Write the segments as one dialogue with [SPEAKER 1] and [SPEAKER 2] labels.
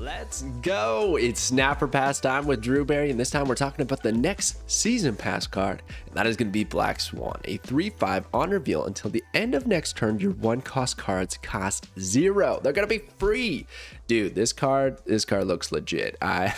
[SPEAKER 1] Let's go! It's Snapper Pass time with Drewberry, and this time we're talking about the next Season Pass card, and that is going to be Black Swan, a 3/5 on reveal until the end of next turn. Your one-cost cards cost 0. They're going to be free! Dude, this card looks legit. I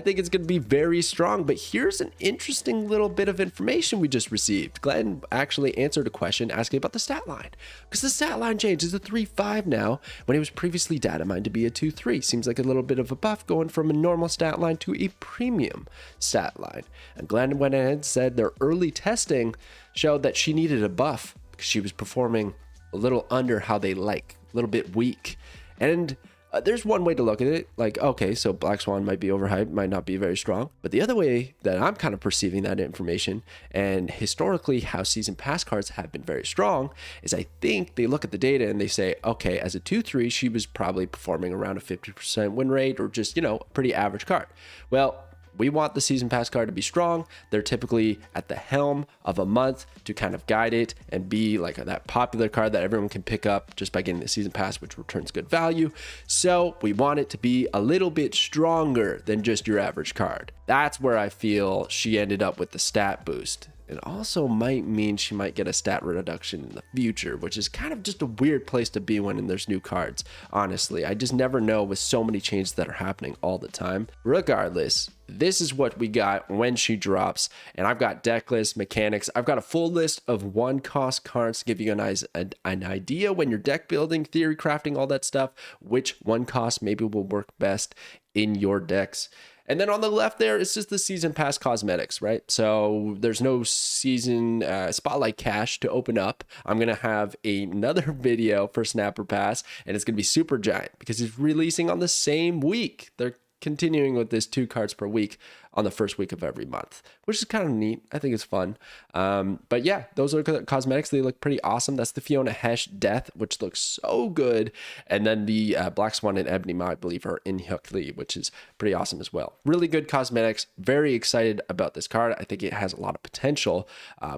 [SPEAKER 1] think it's going to be very strong, but here's an interesting little bit of information we just received. Glenn actually answered a question asking about the stat line, because the stat line changed. It's a 3/5 now, when it was previously datamined to be a 2/3. Seems like a little bit of a buff going from a normal stat line to a premium stat line. And Glenn went ahead and said their early testing showed that she needed a buff because she was performing a little under how they like, a little bit weak. And there's one way to look at it, like, okay, so Black Swan might be overhyped, might not be very strong. But the other way that I'm kind of perceiving that information, and historically how season pass cards have been very strong, is I think they look at the data and they say, okay, as a 2/3, she was probably performing around a 50% win rate, or just, you know, a pretty average card. Well, we want the season pass card to be strong. They're typically at the helm of a month to kind of guide it and be like that popular card that everyone can pick up just by getting the season pass, which returns good value. So we want it to be a little bit stronger than just your average card. That's where I feel she ended up with the stat boost. It also might mean she might get a stat reduction in the future, which is kind of just a weird place to be when there's new cards. Honestly, I just never know with so many changes that are happening all the time. Regardless, this is what we got when she drops, and I've got deck lists, mechanics. I've got a full list of one-cost cards to give you an idea when you're deck building, theory crafting, all that stuff, which one cost maybe will work best in your decks. And then on the left there, it's just the season pass cosmetics, right? So there's no season spotlight cache to open up. I'm going to have another video for Snapper Pass, and it's going to be super giant because it's releasing on the same week. They're continuing with this 2 cards per week on the first week of every month, which is kind of neat. I think it's fun. But yeah, those are cosmetics. They look pretty awesome. That's the Fiona Hesh Death, which looks so good. And then the Black Swan and Ebony Ma, I believe, are in Hyuk Lee, which is pretty awesome as well. Really good cosmetics. Very excited about this card. I think it has a lot of potential.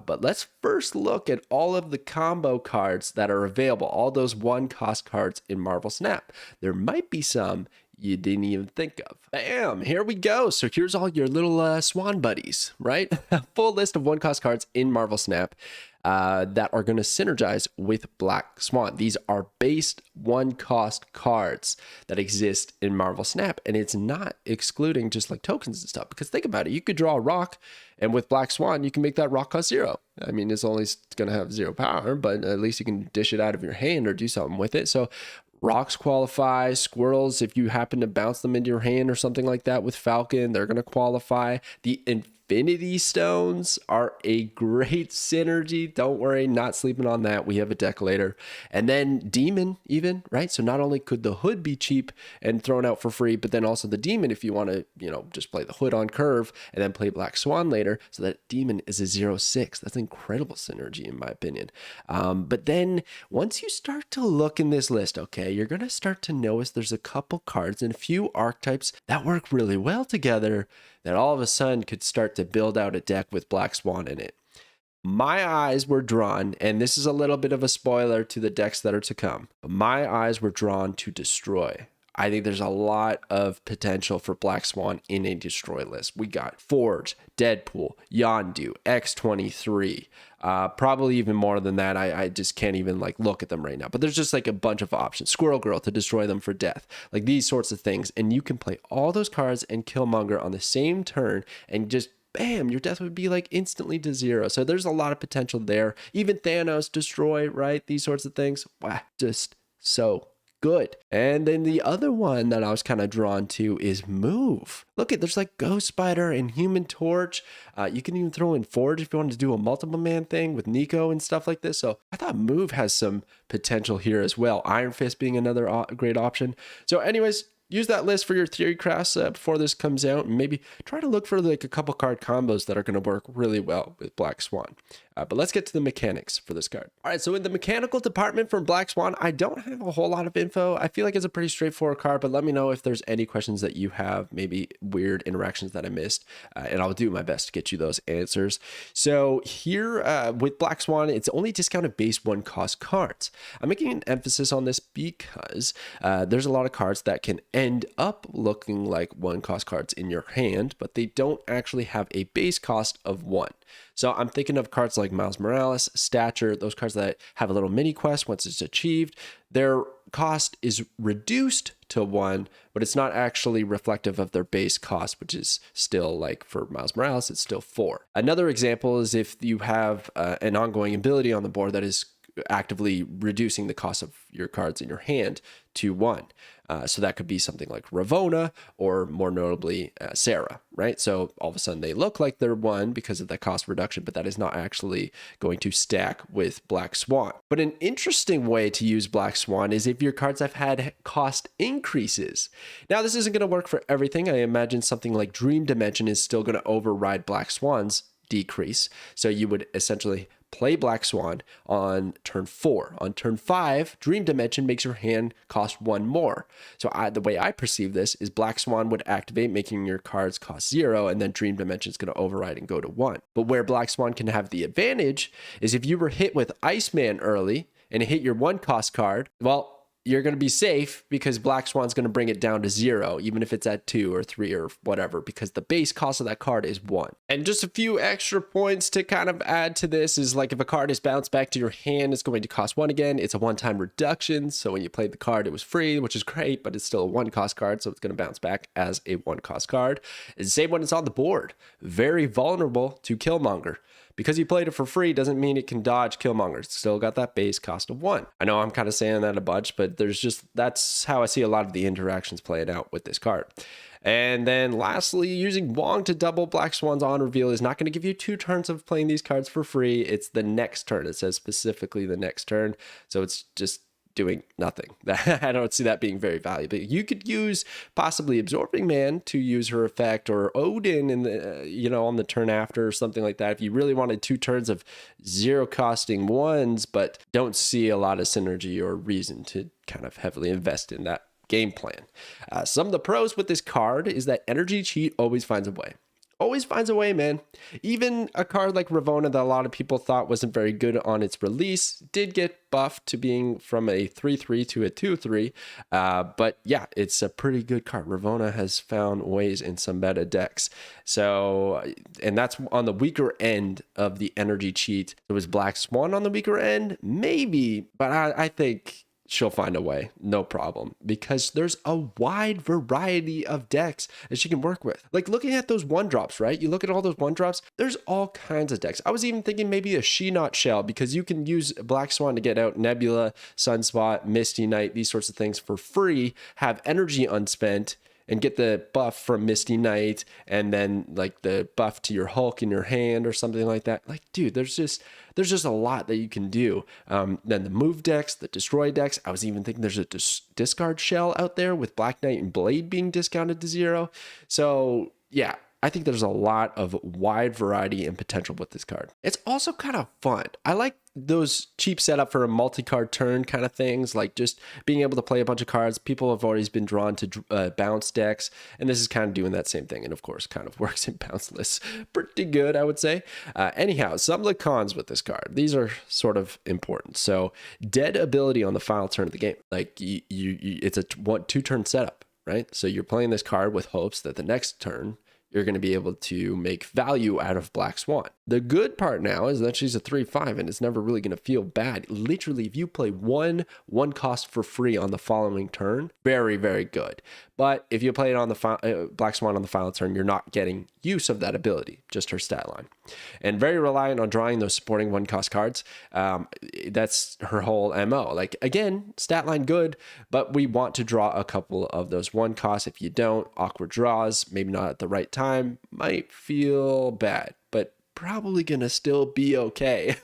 [SPEAKER 1] But let's first look at all of the combo cards that are available. All those one-cost cards in Marvel Snap. There might be some you didn't even think of. Bam, here we go. So here's all your little swan buddies, right? A full list of one-cost cards in Marvel Snap that are going to synergize with Black Swan. These are based one-cost cards that exist in Marvel Snap, and it's not excluding just like tokens and stuff, because think about it. You could draw a rock, and with Black Swan, you can make that rock cost 0. I mean, it's only going to have 0 power, but at least you can dish it out of your hand or do something with it. So rocks qualify. Squirrels, if you happen to bounce them into your hand or something like that with Falcon, they're going to qualify. The Infinity Stones are a great synergy. Don't worry, not sleeping on that. We have a deck later. And then Demon even, right? So not only could the Hood be cheap and thrown out for free, but then also the Demon if you want to, you know, just play the Hood on curve and then play Black Swan later. So that Demon is a 0/6. That's incredible synergy in my opinion. But then once you start to look in this list, okay, you're going to start to notice there's a couple cards and a few archetypes that work really well together that all of a sudden could start to build out a deck with Black Swan in it. My eyes were drawn, and this is a little bit of a spoiler to the decks that are to come, but my eyes were drawn to Destroy. I think there's a lot of potential for Black Swan in a Destroy list. We got Forge, Deadpool, Yondu, X-23, probably even more than that. I just can't even like look at them right now, but there's just like a bunch of options. Squirrel Girl to destroy them for death, like these sorts of things. And you can play all those cards and Killmonger on the same turn and just bam, your death would be like instantly to 0. So there's a lot of potential there. Even Thanos, Destroy, right? These sorts of things. Wow, just so good. And then the other one that I was kind of drawn to is Move. Look at, there's like Ghost Spider and Human Torch. You can even throw in Forge if you want to do a multiple man thing with Nico and stuff like this. So I thought Move has some potential here as well. Iron Fist being another great option. So anyways, use that list for your theory crafts before this comes out, and maybe try to look for like a couple card combos that are going to work really well with Black Swan. But let's get to the mechanics for this card. All right, so in the mechanical department from Black Swan, I don't have a whole lot of info. I feel like it's a pretty straightforward card, but let me know if there's any questions that you have, maybe weird interactions that I missed, and I'll do my best to get you those answers. So here with Black Swan, it's only discounted base one-cost cards. I'm making an emphasis on this because there's a lot of cards that can end end up looking like 1 cost cards in your hand, but they don't actually have a base cost of 1. So I'm thinking of cards like Miles Morales, Stature, those cards that have a little mini quest once it's achieved. Their cost is reduced to 1, but it's not actually reflective of their base cost, which is still, like for Miles Morales, it's still 4. Another example is if you have an ongoing ability on the board that is actively reducing the cost of your cards in your hand to 1. So that could be something like Ravonna, or more notably Sarah, right? So all of a sudden they look like they're 1 because of the cost reduction, but that is not actually going to stack with Black Swan. But an interesting way to use Black Swan is if your cards have had cost increases. Now, this isn't going to work for everything. I imagine something like Dream Dimension is still going to override Black Swan's decrease. So you would essentially play Black Swan on turn 4. On turn 5, Dream Dimension makes your hand cost 1 more. So the way I perceive this is Black Swan would activate, making your cards cost 0, and then Dream Dimension is going to override and go to 1. But where Black Swan can have the advantage is if you were hit with Iceman early and hit your 1 cost card, well, you're going to be safe because Black Swan's going to bring it down to 0, even if it's at 2 or 3 or whatever, because the base cost of that card is 1. And just a few extra points to kind of add to this is like if a card is bounced back to your hand, it's going to cost 1 again. It's a one-time reduction. So when you played the card, it was free, which is great, but it's still a 1 cost card. So it's going to bounce back as a 1 cost card. It's the same when it's on the board. Very vulnerable to Killmonger. Because you played it for free doesn't mean it can dodge Killmonger. It's still got that base cost of 1. I know I'm kind of saying that a bunch, but that's how I see a lot of the interactions playing out with this card. And then lastly, using Wong to double Black Swan's on reveal is not going to give you 2 turns of playing these cards for free. It's the next turn. It says specifically the next turn. So it's just doing nothing. I don't see that being very valuable. You could use possibly Absorbing Man to use her effect, or Odin in the on the turn after, or something like that. If you really wanted 2 turns of 0 costing 1s, but don't see a lot of synergy or reason to kind of heavily invest in that game plan. Some of the pros with this card is that Energy Cheat always finds a way. Always finds a way, man. Even a card like Ravonna that a lot of people thought wasn't very good on its release did get buffed to being from a 3/3 to a 2/3. But yeah, it's a pretty good card. Ravonna has found ways in some meta decks. So, and that's on the weaker end of the energy cheat. It was Black Swan on the weaker end? Maybe, but I think she'll find a way, no problem, because there's a wide variety of decks that she can work with. Like looking at those 1-drops, right? You look at all those 1-drops, there's all kinds of decks. I was even thinking maybe a She-Not Shell, because you can use Black Swan to get out Nebula, Sunspot, Misty Knight, these sorts of things for free, have energy unspent, and get the buff from Misty Knight, and then like the buff to your Hulk in your hand or something like that. Like, dude, there's just a lot that you can do. Then the move decks, the destroy decks. I was even thinking there's a discard shell out there with Black Knight and Blade being discounted to 0. So yeah, I think there's a lot of wide variety and potential with this card. It's also kind of fun. I like those cheap setup for a multi-card turn kind of things, like just being able to play a bunch of cards. People have always been drawn to bounce decks, and this is kind of doing that same thing, and of course kind of works in bounce lists pretty good, I would say. Anyhow, some of the cons with this card, these are sort of important. So dead ability on the final turn of the game, like it's a 2-turn setup, right? So you're playing this card with hopes that the next turn you're going to be able to make value out of Black Swan. The good part now is that she's a 3/5, and it's never really going to feel bad. Literally, if you play one cost for free on the following turn, very, very good. But if you play it on the Black Swan on the final turn, you're not getting use of that ability, just her stat line. And very reliant on drawing those supporting 1-cost cards. That's her whole MO. Like, again, stat line good, but we want to draw a couple of those 1-costs. If you don't, awkward draws, maybe not at the right time, might feel bad, but probably gonna still be okay.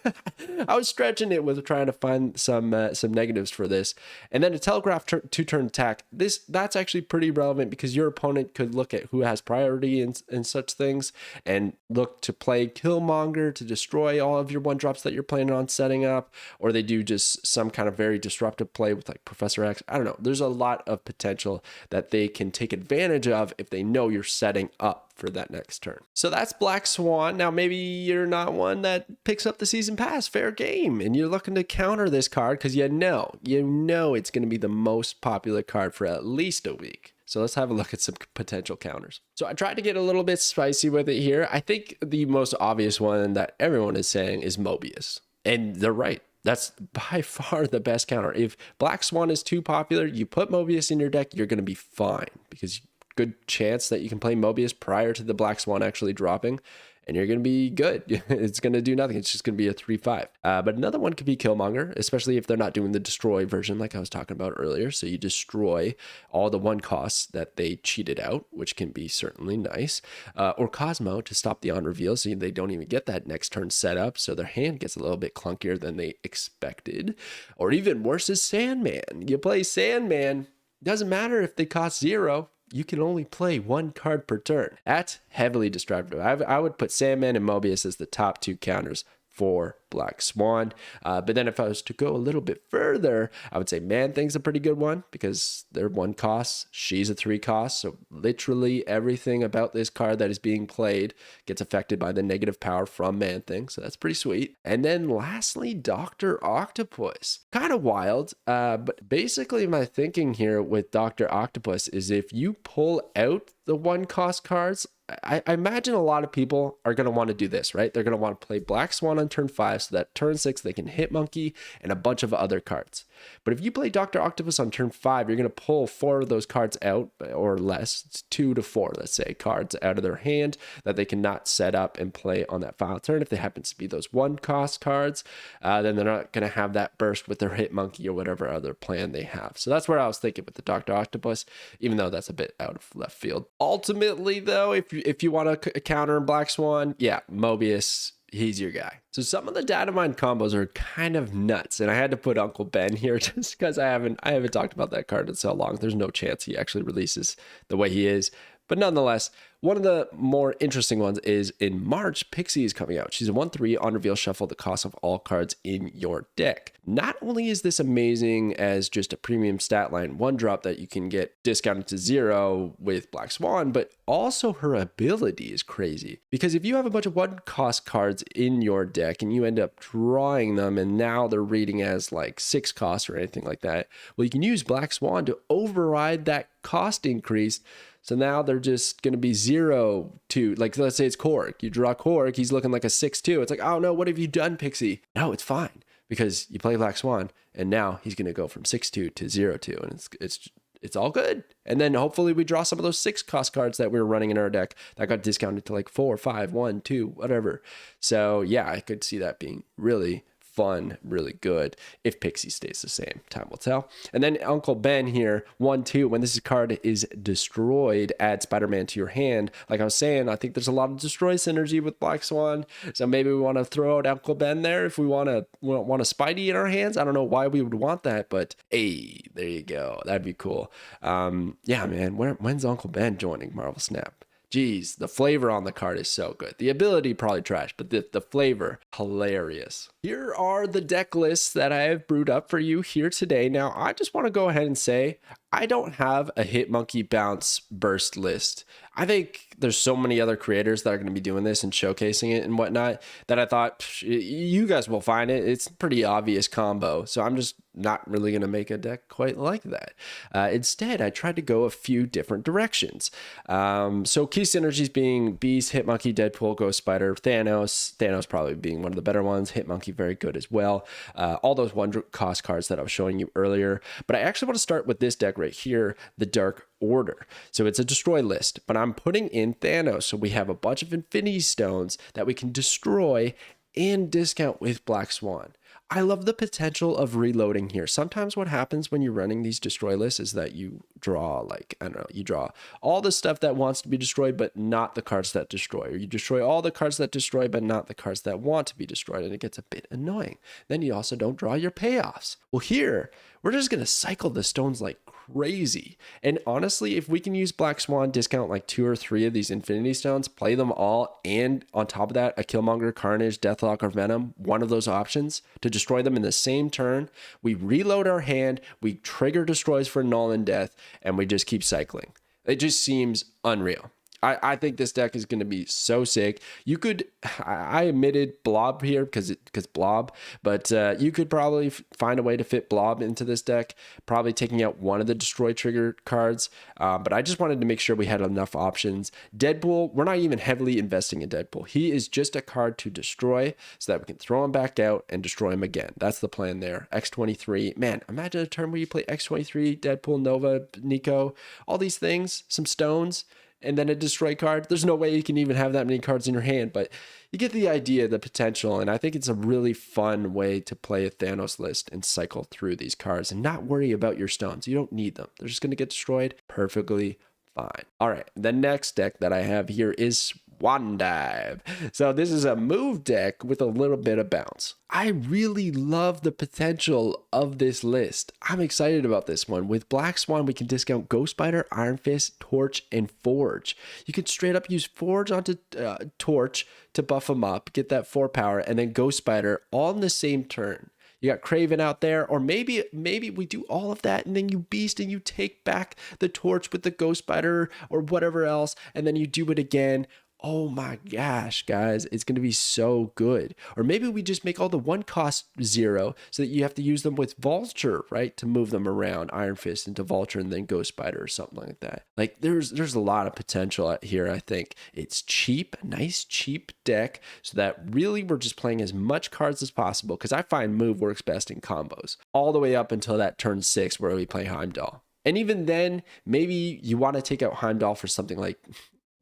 [SPEAKER 1] I was stretching it with trying to find some negatives for this. And then a telegraph 2-turn attack. That's actually pretty relevant because your opponent could look at who has priority and such things, and look to play Killmonger to destroy all of your 1-drops that you're planning on setting up, or they do just some kind of very disruptive play with like Professor X. I don't know. There's a lot of potential that they can take advantage of if they know you're setting up for that next turn. So that's Black Swan. Now, maybe you're not one that picks up the season pass, fair game, and you're looking to counter this card because you know it's going to be the most popular card for at least a week. So let's have a look at some potential counters. So I tried to get a little bit spicy with it here. I think the most obvious one that everyone is saying is Mobius. And they're right. That's by far the best counter. If Black Swan is too popular, you put Mobius in your deck, you're going to be fine, because good chance that you can play Mobius prior to the Black Swan actually dropping, and you're going to be good. It's going to do nothing. It's just going to be a 3/5. But another one could be Killmonger, especially if they're not doing the destroy version like I was talking about earlier. So you destroy all the 1 costs that they cheated out, which can be certainly nice. Or Cosmo to stop the on reveal, so they don't even get that next turn set up, so their hand gets a little bit clunkier than they expected. Or even worse is Sandman. You play Sandman, doesn't matter if they cost 0. You can only play 1 card per turn. That's heavily disruptive. I would put Sandman and Mobius as the top 2 counters for Black Swan. But then if I was to go a little bit further, I would say Man-Thing's a pretty good one, because they're 1 cost. She's a 3 cost. So literally everything about this card that is being played gets affected by the negative power from Man-Thing. So that's pretty sweet. And then lastly, Dr. Octopus. Kind of wild. But basically my thinking here with Dr. Octopus is if you pull out the 1 cost cards, I imagine a lot of people are going to want to do this, right? They're going to want to play Black Swan on turn 5 so that turn 6 they can hit Monkey and a bunch of other cards. But if you play Dr. Octopus on turn 5, you're going to pull 4 of those cards out, or less. It's 2 to 4, let's say, cards out of their hand that they cannot set up and play on that final turn. If they happen to be those 1 cost cards, then they're not going to have that burst with their hit Monkey or whatever other plan they have. So that's where I was thinking with the Dr. Octopus, even though that's a bit out of left field. Ultimately, though, if you want to counter Black Swan, yeah, Mobius, he's your guy. So some of the DATAMINE combos are kind of nuts, and I had to put Uncle Ben here just because I haven't talked about that card in so long. There's no chance he actually releases the way he is. But nonetheless, one of the more interesting ones is in March, Pixie is coming out. She's a 1/3 on reveal, shuffle the cost of all cards in your deck. Not only is this amazing as just a premium stat line 1-drop that you can get discounted to 0 with Black Swan, but also her ability is crazy. Because if you have a bunch of 1-cost cards in your deck and you end up drawing them and now they're reading as like 6 costs or anything like that, well, you can use Black Swan to override that cost increase. So now they're just going to be 0 to, like, let's say it's Korg. You draw Korg, he's looking like a 6/2. It's like, oh no, what have you done, Pixie? No, it's fine, because you play Black Swan, and now he's going to go from 6/2 to 0/2, and it's all good. And then hopefully we draw some of those 6 cost cards that we were running in our deck that got discounted to like 4, 5, 1, 2, whatever. So yeah, I could see that being really fun, really good if Pixie stays the same. Time will tell. And then Uncle Ben here, 1/2, when this card is destroyed, add Spider-Man to your hand. Like I was saying, I think there's a lot of destroy synergy with Black Swan, so maybe we want to throw out Uncle Ben there if we want a Spidey in our hands. I don't know why we would want that, but hey, there you go. That'd be cool. Yeah, man, when's Uncle Ben joining Marvel Snap? Geez, the flavor on the card is so good. The ability probably trash, but the flavor, hilarious. Here are the deck lists that I have brewed up for you here today. Now, I just want to go ahead and say, I don't have a Hit Monkey Bounce burst list. I think there's so many other creators that are going to be doing this and showcasing it and whatnot that I thought you guys will find it. It's a pretty obvious combo. So I'm just not really going to make a deck quite like that. Instead, I tried to go a few different directions. So key synergies being Beast, Hit Monkey, Deadpool, Ghost Spider, Thanos probably being one of the better ones. Hit Monkey, very good as well. All those 1-cost cards that I was showing you earlier. But I actually want to start with this deck right here, the Dark Order. So it's a destroy list, but I'm putting in Thanos. So we have a bunch of Infinity Stones that we can destroy and discount with Black Swan. I love the potential of reloading here. Sometimes what happens when you're running these destroy lists is that you draw, like, I don't know, you draw all the stuff that wants to be destroyed, but not the cards that destroy. Or you destroy all the cards that destroy, but not the cards that want to be destroyed. And it gets a bit annoying. Then you also don't draw your payoffs. Well, here, we're just going to cycle the stones like crazy. And honestly, if we can use Black Swan, discount like 2 or 3 of these Infinity Stones, play them all, and on top of that, a Killmonger, Carnage, Deathlock, or Venom, one of those options to destroy them in the same turn, we reload our hand, we trigger destroys for null and death, and we just keep cycling. It just seems unreal. I think this deck is going to be so sick. You could, I omitted Blob here because Blob, but you could probably find a way to fit Blob into this deck, probably taking out one of the destroy trigger cards. But I just wanted to make sure we had enough options. Deadpool, we're not even heavily investing in Deadpool. He is just a card to destroy so that we can throw him back out and destroy him again. That's the plan there. X23, man, imagine a turn where you play X23, Deadpool, Nova, Nico, all these things, some stones, and then a destroy card. There's no way you can even have that many cards in your hand, but you get the idea, the potential, and I think it's a really fun way to play a Thanos list and cycle through these cards and not worry about your stones. You don't need them. They're just going to get destroyed perfectly fine. All right, the next deck that I have here is Swan Dive. So this is a move deck with a little bit of bounce. I really love the potential of this list. I'm excited about this one. With Black Swan, we can discount Ghost Spider, Iron Fist, Torch, and Forge. You could straight up use Forge onto Torch to buff him up, get that 4 power, and then Ghost Spider all in the same turn. You got Craven out there, or maybe we do all of that and then you beast and you take back the Torch with the Ghost Spider or whatever else, and then you do it again. Oh my gosh, guys, it's going to be so good. Or maybe we just make all the 1 cost 0 so that you have to use them with Vulture, right? To move them around, Iron Fist into Vulture and then Ghost Spider or something like that. Like there's a lot of potential out here, I think. It's cheap, nice cheap deck so that really we're just playing as much cards as possible because I find move works best in combos all the way up until that turn 6 where we play Heimdall. And even then, maybe you want to take out Heimdall for something like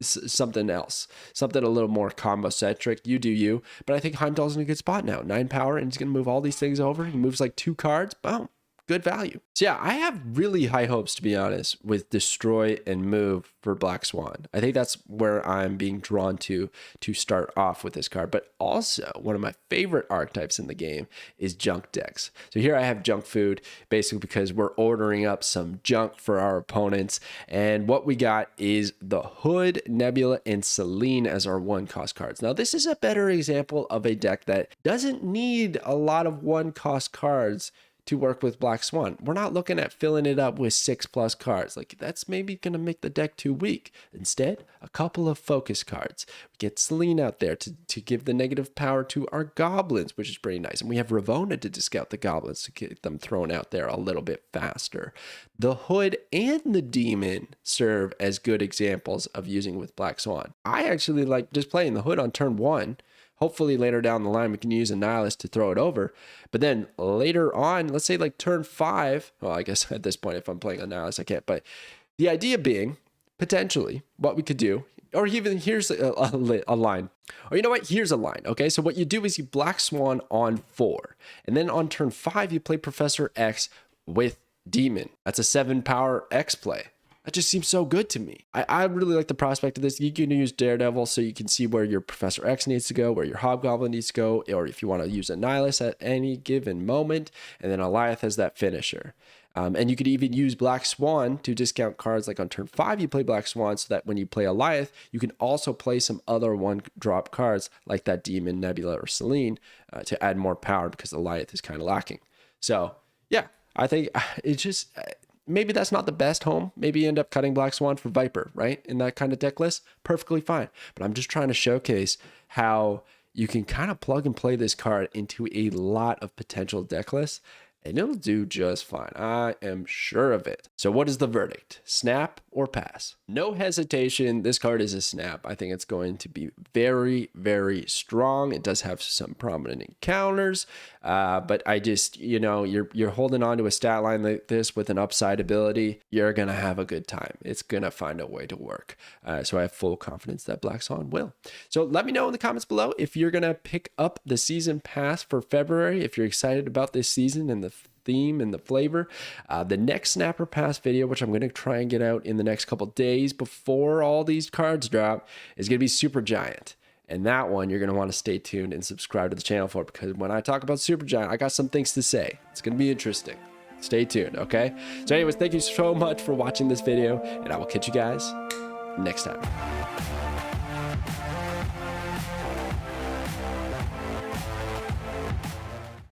[SPEAKER 1] something else, something a little more combo centric. You do you, but I think Heimdall's in a good spot now. 9 power, and he's gonna move all these things over. He moves like 2 cards. Boom, good value. So yeah, I have really high hopes, to be honest, with destroy and move for Black Swan. I think that's where I'm being drawn to start off with this card. But also one of my favorite archetypes in the game is junk decks. So here I have junk food, basically because we're ordering up some junk for our opponents. And what we got is the Hood, Nebula, and Selene as our 1 cost cards. Now this is a better example of a deck that doesn't need a lot of 1 cost cards to work with Black Swan. We're not looking at filling it up with 6+ cards. Like that's maybe going to make the deck too weak. Instead, a couple of focus cards. We get Selene out there to give the negative power to our goblins, which is pretty nice. And we have Ravonna to discount the goblins to get them thrown out there a little bit faster. The Hood and the Demon serve as good examples of using with Black Swan. I actually like just playing the Hood on turn 1. Hopefully later down the line, we can use a Nihilist to throw it over. But then later on, let's say like turn 5, well, I guess at this point, if I'm playing a Nihilist, I can't. But the idea being, potentially, what we could do, or even here's a line. Or you know what? Here's a line, okay? So what you do is you Black Swan on 4. And then on turn 5, you play Professor X with Demon. That's a 7 power X play. That just seems so good to me. I really like the prospect of this. You can use Daredevil so you can see where your Professor X needs to go, where your Hobgoblin needs to go, or if you want to use a Nihilist at any given moment, and then Alioth has that finisher. And you could even use Black Swan to discount cards. Like on turn 5, you play Black Swan so that when you play Alioth, you can also play some other 1-drop cards like that Demon, Nebula, or Selene to add more power because Alioth is kind of lacking. So yeah, I think it's just... maybe that's not the best home. Maybe you end up cutting Black Swan for Viper, right? In that kind of deck list, perfectly fine. But I'm just trying to showcase how you can kind of plug and play this card into a lot of potential deck lists, and it'll do just fine. I am sure of it. So what is the verdict? Snap or pass? No hesitation. This card is a snap. I think it's going to be very, very strong. It does have some prominent encounters, but I just, you know, you're holding on to a stat line like this with an upside ability. You're going to have a good time. It's going to find a way to work. So I have full confidence that Black Swan will. So let me know in the comments below if you're going to pick up the season pass for February, if you're excited about this season and the theme and the flavor. The next Snapper Pass video, which I'm going to try and get out in the next couple days before all these cards drop, is going to be Super Giant. And that one, you're going to want to stay tuned and subscribe to the channel for, because when I talk about Super Giant, I got some things to say. It's going to be interesting. Stay tuned, okay? So anyways, thank you so much for watching this video, and I will catch you guys next time.